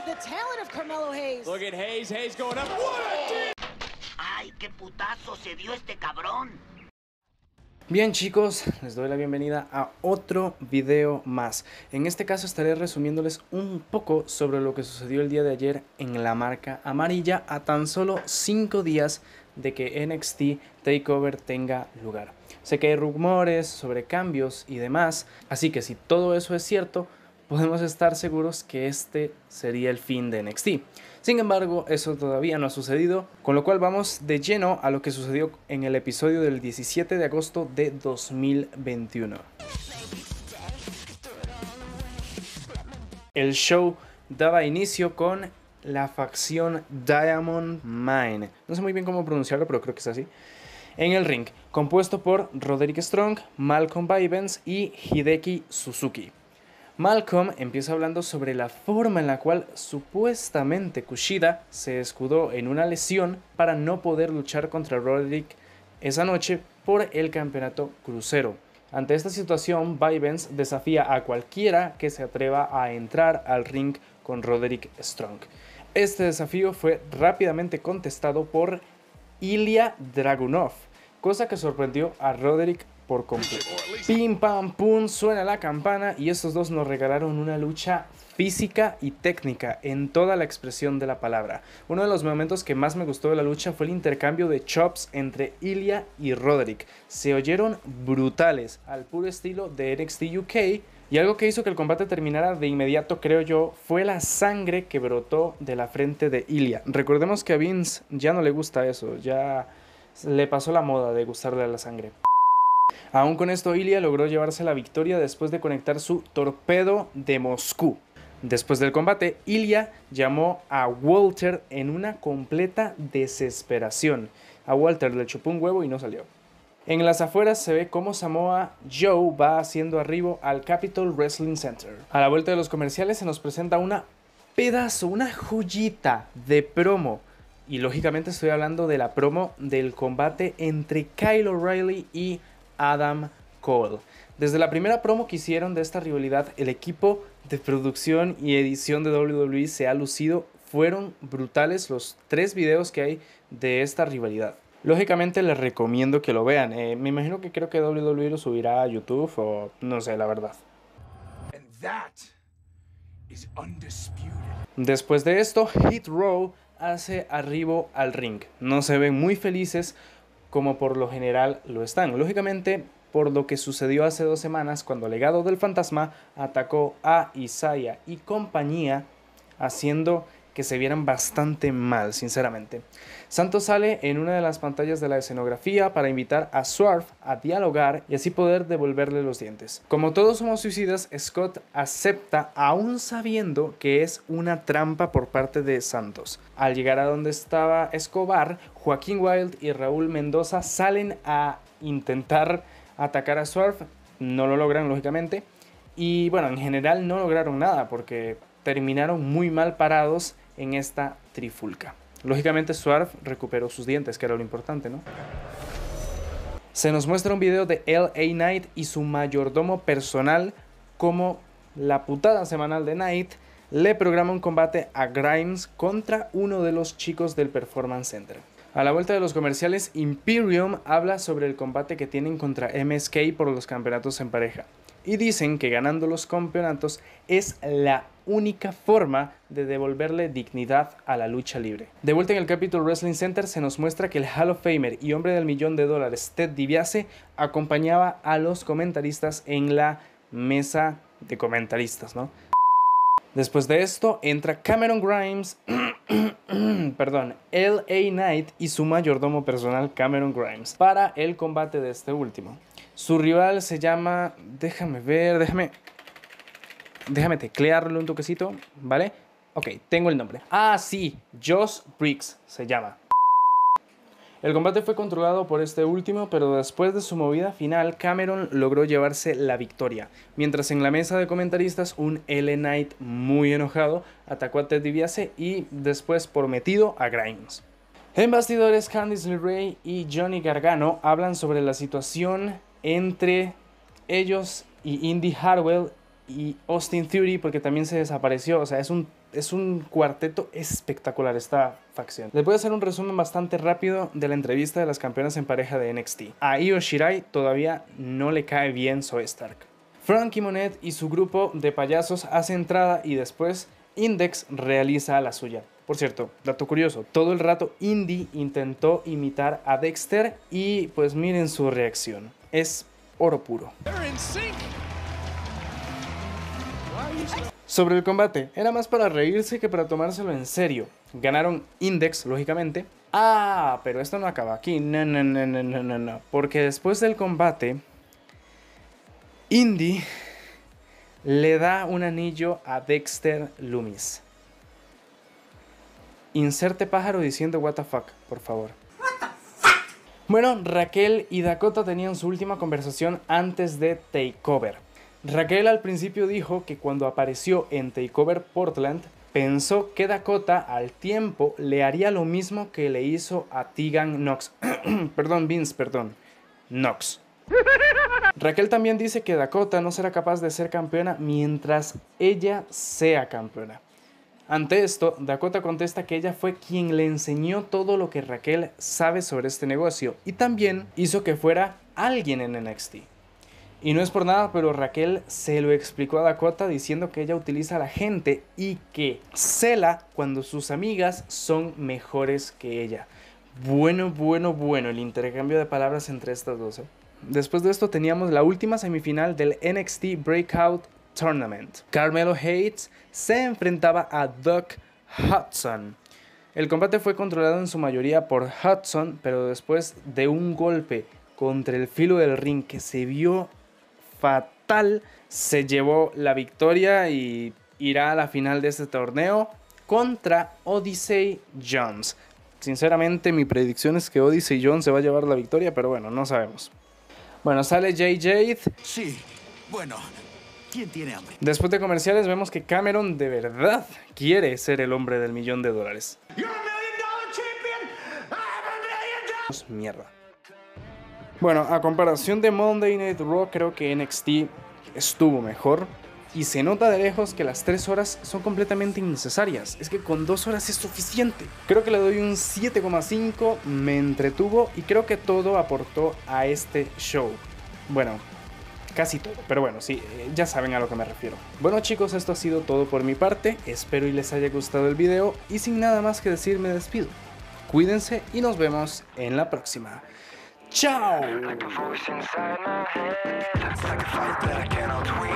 the talent of Carmelo Hayes. Look at Hayes, Hayes going up. What a ¡Ay, qué putazo se dio este cabrón! Bien chicos, les doy la bienvenida a otro video más. En este caso estaré resumiéndoles un poco sobre lo que sucedió el día de ayer en la marca amarilla a tan solo 5 días de que NXT TakeOver tenga lugar. Sé que hay rumores sobre cambios y demás, así que si todo eso es cierto, podemos estar seguros que este sería el fin de NXT. Sin embargo, eso todavía no ha sucedido, con lo cual vamos de lleno a lo que sucedió en el episodio del 17 de agosto de 2021. El show daba inicio con la facción Diamond Mine. No sé muy bien cómo pronunciarlo, pero creo que es así. En el ring, compuesto por Roderick Strong, Malcolm Bivens y Hideki Suzuki. Malcolm empieza hablando sobre la forma en la cual supuestamente Kushida se escudó en una lesión para no poder luchar contra Roderick esa noche por el campeonato crucero. Ante esta situación, Bivens desafía a cualquiera que se atreva a entrar al ring con Roderick Strong. Este desafío fue rápidamente contestado por Ilya Dragunov, cosa que sorprendió a Roderick por completo. Pim pam pum, suena la campana y estos dos nos regalaron una lucha física y técnica en toda la expresión de la palabra. Uno de los momentos que más me gustó de la lucha fue el intercambio de chops entre Ilya y Roderick. Se oyeron brutales, al puro estilo de NXT UK, y algo que hizo que el combate terminara de inmediato, creo yo, fue la sangre que brotó de la frente de Ilya. Recordemos que a Vince ya no le gusta eso, ya le pasó la moda de gustarle la sangre. Aún con esto, Ilya logró llevarse la victoria después de conectar su torpedo de Moscú. Después del combate, Ilya llamó a Walter en una completa desesperación. A Walter le chupó un huevo y no salió. En las afueras se ve cómo Samoa Joe va haciendo arribo al Capitol Wrestling Center. A la vuelta de los comerciales se nos presenta una joyita de promo. Y lógicamente estoy hablando de la promo del combate entre Kyle O'Reilly y Adam Cole. Desde la primera promo que hicieron de esta rivalidad, el equipo de producción y edición de WWE se ha lucido. Fueron brutales los 3 videos que hay de esta rivalidad. Lógicamente les recomiendo que lo vean. Me imagino que creo que WWE lo subirá a YouTube o no sé, la verdad. Después de esto, Hit Row hace arribo al ring. No se ven muy felices como por lo general lo están. Lógicamente, por lo que sucedió hace 2 semanas cuando Legado del Fantasma atacó a Isaiah y compañía, haciendo que se vieran bastante mal, sinceramente. Santos sale en una de las pantallas de la escenografía para invitar a Swerve a dialogar y así poder devolverle los dientes. Como todos somos suicidas, Scott acepta aún sabiendo que es una trampa por parte de Santos. Al llegar a donde estaba Escobar, Joaquín Wilde y Raúl Mendoza salen a intentar atacar a Swerve. No lo logran, lógicamente. Y bueno, en general no lograron nada porque terminaron muy mal parados en esta trifulca. Lógicamente Swerve recuperó sus dientes, que era lo importante, ¿no? Se nos muestra un video de LA Knight y su mayordomo personal, como la putada semanal de Knight le programa un combate a Grimes contra uno de los chicos del Performance Center. A la vuelta de los comerciales, Imperium habla sobre el combate que tienen contra MSK por los campeonatos en pareja. Y dicen que ganando los campeonatos es la única forma de devolverle dignidad a la lucha libre. De vuelta en el Capitol Wrestling Center se nos muestra que el Hall of Famer y hombre del $1.000.000 Ted DiBiase acompañaba a los comentaristas en la mesa de comentaristas, ¿no? Después de esto entra Cameron Grimes, LA Knight y su mayordomo personal Cameron Grimes para el combate de este último. Su rival se llama, déjame teclearlo un toquecito, ¿vale? Ok, tengo el nombre. Ah, sí, Josh Briggs se llama. El combate fue controlado por este último, pero después de su movida final, Cameron logró llevarse la victoria. Mientras en la mesa de comentaristas, un LA Knight muy enojado atacó a Ted DiBiase y después por metido a Grimes. En bastidores, Candice LeRae y Johnny Gargano hablan sobre la situación entre ellos y Indy Hartwell y Austin Theory, porque también se desapareció. O sea, es un es un cuarteto espectacular esta facción. Les voy a hacer un resumen bastante rápido de la entrevista de las campeonas en pareja de NXT. A Io Shirai todavía no le cae bien Zoey Stark. Frankie Monet y su grupo de payasos hace entrada y después Index realiza la suya. Por cierto, dato curioso, todo el rato Indy intentó imitar a Dexter y pues miren su reacción. Es oro puro. Sobre el combate, era más para reírse que para tomárselo en serio. Ganaron Index, lógicamente. Ah, pero esto no acaba aquí. No. Porque después del combate, Indy le da un anillo a Dexter Lumis. Inserte pájaro diciendo what the fuck, por favor. Bueno, Raquel y Dakota tenían su última conversación antes de TakeOver. Raquel al principio dijo que cuando apareció en TakeOver Portland, pensó que Dakota al tiempo le haría lo mismo que le hizo a Tegan Nox. Nox. Raquel también dice que Dakota no será capaz de ser campeona mientras ella sea campeona. Ante esto, Dakota contesta que ella fue quien le enseñó todo lo que Raquel sabe sobre este negocio y también hizo que fuera alguien en NXT. Y no es por nada, pero Raquel se lo explicó a Dakota diciendo que ella utiliza a la gente y que cela cuando sus amigas son mejores que ella. Bueno, el intercambio de palabras entre estas dos. Después de esto teníamos la última semifinal del NXT Breakout Tournament. Carmelo Hayes se enfrentaba a Duck Hudson. El combate fue controlado en su mayoría por Hudson, pero después de un golpe contra el filo del ring que se vio fatal, se llevó la victoria y irá a la final de este torneo contra Odyssey Jones. Sinceramente, mi predicción es que Odyssey Jones se va a llevar la victoria, pero bueno, no sabemos. Bueno, sale Jay Jade. Sí, bueno, ¿quién tiene hambre? Después de comerciales vemos que Cameron de verdad quiere ser el hombre del $1,000,000. Mierda. Bueno, a comparación de Monday Night Raw, creo que NXT estuvo mejor. Y se nota de lejos que las 3 horas son completamente innecesarias. Es que con 2 horas es suficiente. Creo que le doy un 7,5. Me entretuvo y creo que todo aportó a este show. Bueno, casi todo. Pero bueno, sí, ya saben a lo que me refiero. Bueno chicos, esto ha sido todo por mi parte. Espero y les haya gustado el video. Y sin nada más que decir, me despido. Cuídense y nos vemos en la próxima. ¡Chao! Like a fight that I cannot win.